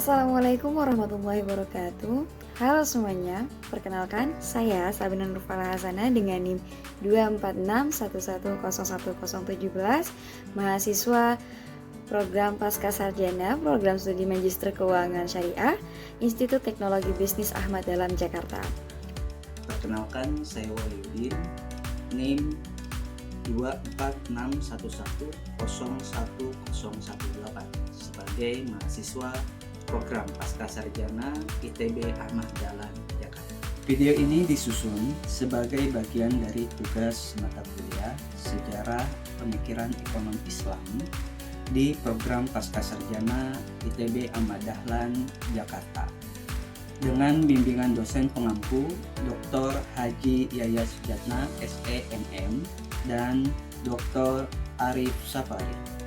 Assalamualaikum warahmatullahi wabarakatuh. Halo semuanya, perkenalkan saya Sabina Nurfala Hasana dengan NIM 24611011017, mahasiswa Program Pascasarjana, Program Studi Magister Keuangan Syariah, Institut Teknologi Bisnis Ahmad Dahlan Jakarta. Perkenalkan, saya Waliuddin, NIM 24611011018 sebagai mahasiswa Program Pascasarjana ITB Ahmad Dahlan Jakarta. Video ini disusun sebagai bagian dari tugas mata kuliah Sejarah Pemikiran Ekonomi Islam di Program Pascasarjana ITB Ahmad Dahlan Jakarta dengan bimbingan dosen pengampu Dr. Haji Yaya Sujatna SEMM dan Dr. Arif Safari.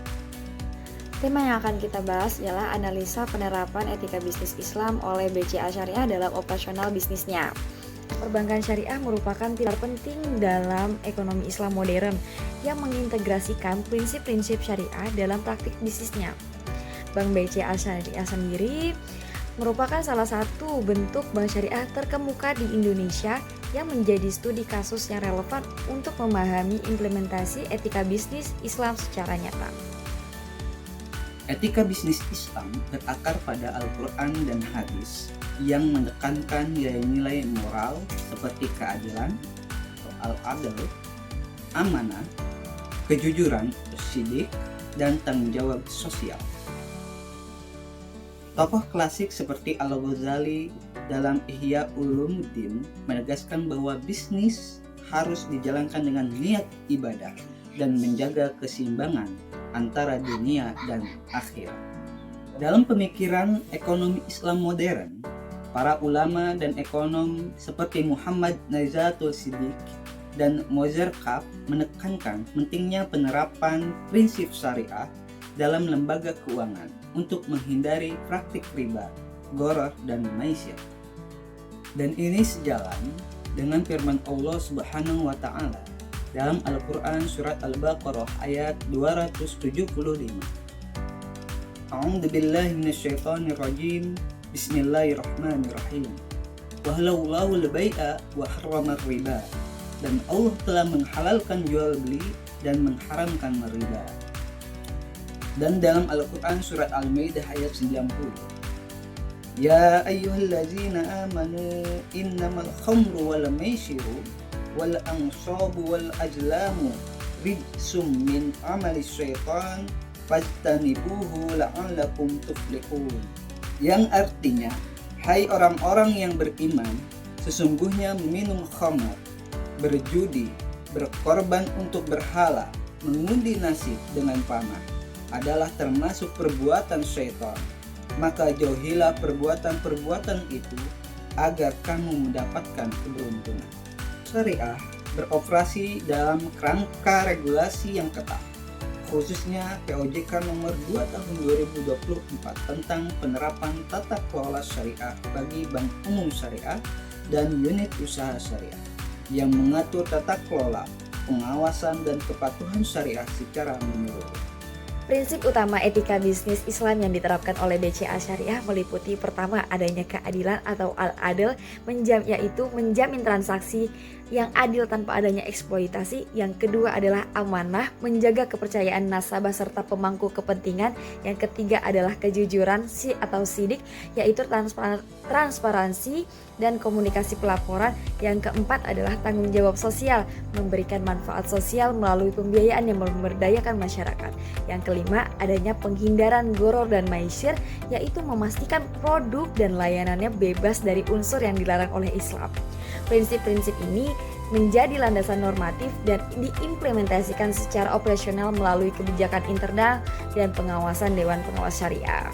Tema yang akan kita bahas ialah analisa penerapan etika bisnis Islam oleh BCA Syariah dalam operasional bisnisnya. Perbankan syariah merupakan pilar penting dalam ekonomi Islam modern yang mengintegrasikan prinsip-prinsip syariah dalam praktik bisnisnya. Bank BCA Syariah sendiri merupakan salah satu bentuk bank syariah terkemuka di Indonesia yang menjadi studi kasus yang relevan untuk memahami implementasi etika bisnis Islam secara nyata. Etika bisnis Islam berakar pada Al-Quran dan hadis yang menekankan nilai-nilai moral seperti keadilan, al-adl, amanah, kejujuran, siddiq, dan tanggung jawab sosial. Tokoh klasik seperti Al-Ghazali dalam Ihya Ulumuddin menegaskan bahwa bisnis harus dijalankan dengan niat ibadah dan menjaga keseimbangan antara dunia dan akhirat. Dalam pemikiran ekonomi Islam modern, para ulama dan ekonom seperti Muhammad Nazatul Siddiq dan Moser Kapp menekankan pentingnya penerapan prinsip syariah dalam lembaga keuangan untuk menghindari praktik riba, gharar, dan maisir. Dan ini sejalan dengan firman Allah Subhanahu wa taala dalam Al-Quran Surat Al-Baqarah ayat 275. A'udzu billahi minasyaitonir rajim. Bismillahirrahmanirrahim. Wahallallahu al-bai'a wa harramar riba. Dan Allah telah menghalalkan jual beli dan mengharamkan riba. Dan dalam Al-Quran Surat Al-Maidah ayat 90. Ya ayyuhallazina amanu innamal khamru wal maisiru wal ansabu wal ajlamu rijsum min amali syaitan fajtanibuhu la'allakum tuflihun. Yang artinya, hai orang-orang yang beriman, sesungguhnya meminum khamar, berjudi, berkorban untuk berhala, mengundi nasib dengan panah adalah termasuk perbuatan syaitan. Maka jauhilah perbuatan-perbuatan itu agar kamu mendapatkan keberuntungan. Syariah beroperasi dalam kerangka regulasi yang ketat, khususnya POJK nomor 2 tahun 2024 tentang penerapan tata kelola syariah bagi bank umum syariah dan unit usaha syariah yang mengatur tata kelola, pengawasan, dan kepatuhan syariah secara menyeluruh. Prinsip utama etika bisnis Islam yang diterapkan oleh BCA Syariah meliputi pertama adanya keadilan atau al-adl, yaitu menjamin transaksi yang adil tanpa adanya eksploitasi. Yang kedua adalah amanah, menjaga kepercayaan nasabah serta pemangku kepentingan. Yang ketiga adalah kejujuran atau sidik, yaitu transparansi dan komunikasi pelaporan. Yang keempat adalah tanggung jawab sosial, memberikan manfaat sosial melalui pembiayaan yang memberdayakan masyarakat. Yang kelima, adanya penghindaran gharar dan maisir, yaitu memastikan produk dan layanannya bebas dari unsur yang dilarang oleh Islam. Prinsip-prinsip ini menjadi landasan normatif dan diimplementasikan secara operasional melalui kebijakan internal dan pengawasan Dewan Pengawas Syariah.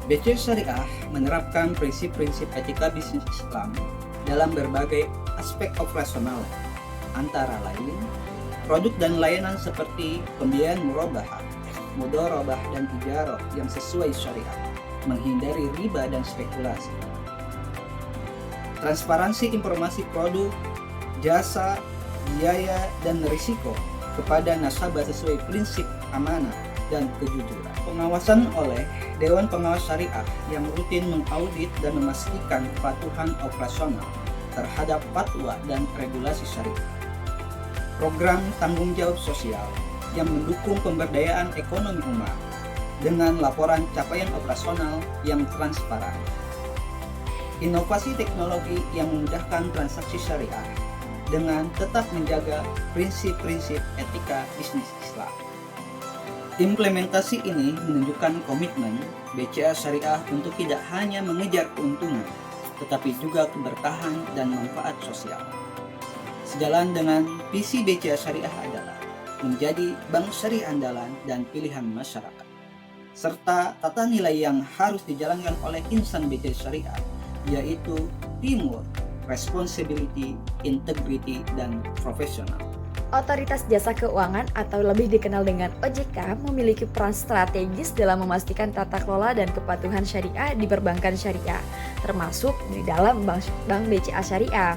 BCA Syariah menerapkan prinsip-prinsip etika bisnis Islam dalam berbagai aspek operasional, antara lain produk dan layanan seperti pembiayaan murabahah, mudharabah, dan ijarah yang sesuai syariat, menghindari riba dan spekulasi. Transparansi informasi produk, jasa, biaya, dan risiko kepada nasabah sesuai prinsip amanah, dan kejujuran. Pengawasan oleh Dewan Pengawas Syariah yang rutin mengaudit dan memastikan kepatuhan operasional terhadap fatwa dan regulasi syariah. Program tanggung jawab sosial yang mendukung pemberdayaan ekonomi umat dengan laporan capaian operasional yang transparan. Inovasi teknologi yang memudahkan transaksi syariah dengan tetap menjaga prinsip-prinsip etika bisnis Islam. Implementasi ini menunjukkan komitmen BCA Syariah untuk tidak hanya mengejar keuntungan, tetapi juga keberkahan dan manfaat sosial. Sejalan dengan visi BCA Syariah adalah menjadi bank syariah andalan dan pilihan masyarakat, serta tata nilai yang harus dijalankan oleh insan BCA Syariah, yaitu teamwork, responsibility, integrity, dan profesional. Otoritas Jasa Keuangan atau lebih dikenal dengan OJK memiliki peran strategis dalam memastikan tata kelola dan kepatuhan syariah di perbankan syariah, termasuk di dalam Bank BCA Syariah.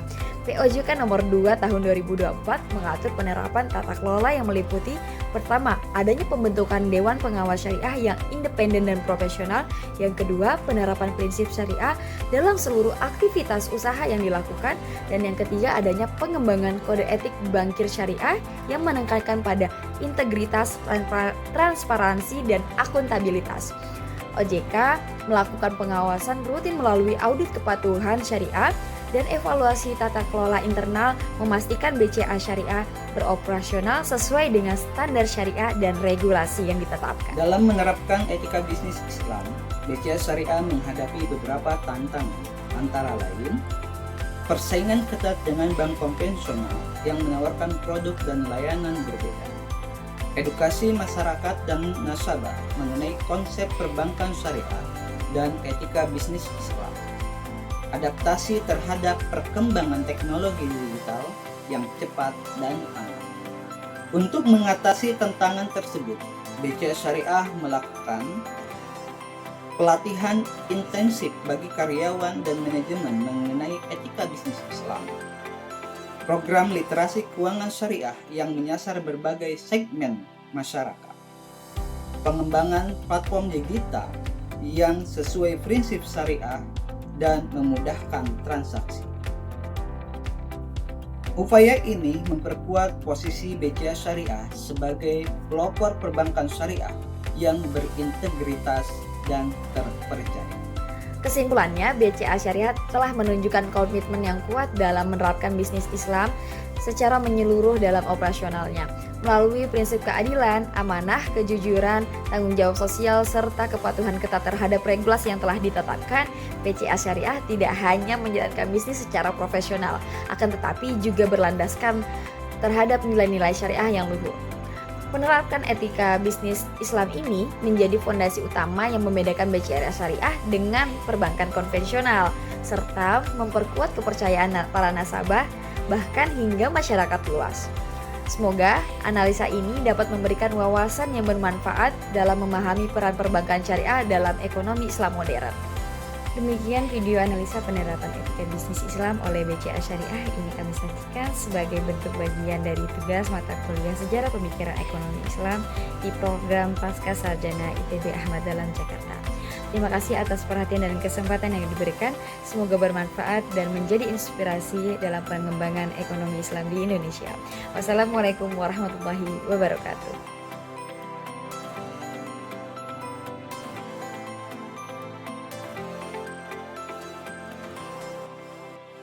POJK nomor 2 tahun 2024 mengatur penerapan tata kelola yang meliputi: pertama, adanya pembentukan Dewan Pengawas Syariah yang independen dan profesional. Yang kedua, penerapan prinsip syariah dalam seluruh aktivitas usaha yang dilakukan. Dan yang ketiga, adanya pengembangan kode etik bankir syariah yang menekankan pada integritas, transparansi, dan akuntabilitas. OJK melakukan pengawasan rutin melalui audit kepatuhan syariah dan evaluasi tata kelola internal, memastikan BCA Syariah beroperasional sesuai dengan standar syariah dan regulasi yang ditetapkan. Dalam menerapkan etika bisnis Islam, BCA Syariah menghadapi beberapa tantangan, antara lain persaingan ketat dengan bank konvensional yang menawarkan produk dan layanan berbeda, edukasi masyarakat dan nasabah mengenai konsep perbankan syariah dan etika bisnis Islam, adaptasi terhadap perkembangan teknologi digital yang cepat dan aman. Untuk mengatasi tantangan tersebut, BCA Syariah melakukan pelatihan intensif bagi karyawan dan manajemen mengenai etika bisnis Islam, program literasi keuangan syariah yang menyasar berbagai segmen masyarakat, pengembangan platform digital yang sesuai prinsip syariah dan memudahkan transaksi. Upaya ini memperkuat posisi BCA Syariah sebagai pelopor perbankan syariah yang berintegritas dan terpercaya. Kesimpulannya, BCA Syariah telah menunjukkan komitmen yang kuat dalam menerapkan bisnis Islam secara menyeluruh dalam operasionalnya. Melalui prinsip keadilan, amanah, kejujuran, tanggung jawab sosial, serta kepatuhan ketat terhadap regulasi yang telah ditetapkan, BCA Syariah tidak hanya menjalankan bisnis secara profesional, akan tetapi juga berlandaskan terhadap nilai-nilai syariah yang luhur. Menerapkan etika bisnis Islam ini menjadi fondasi utama yang membedakan BCA Syariah dengan perbankan konvensional, serta memperkuat kepercayaan para nasabah, bahkan hingga masyarakat luas. Semoga analisa ini dapat memberikan wawasan yang bermanfaat dalam memahami peran perbankan syariah dalam ekonomi Islam modern. Demikian video analisa penerapan etika bisnis Islam oleh BCA Syariah. Ini kami sajikan sebagai bentuk bagian dari tugas mata kuliah Sejarah Pemikiran Ekonomi Islam di program Pasca Sarjana ITB Ahmad Dahlan Jakarta. Terima kasih atas perhatian dan kesempatan yang diberikan. Semoga bermanfaat dan menjadi inspirasi dalam pengembangan ekonomi Islam di Indonesia. Wassalamualaikum warahmatullahi wabarakatuh.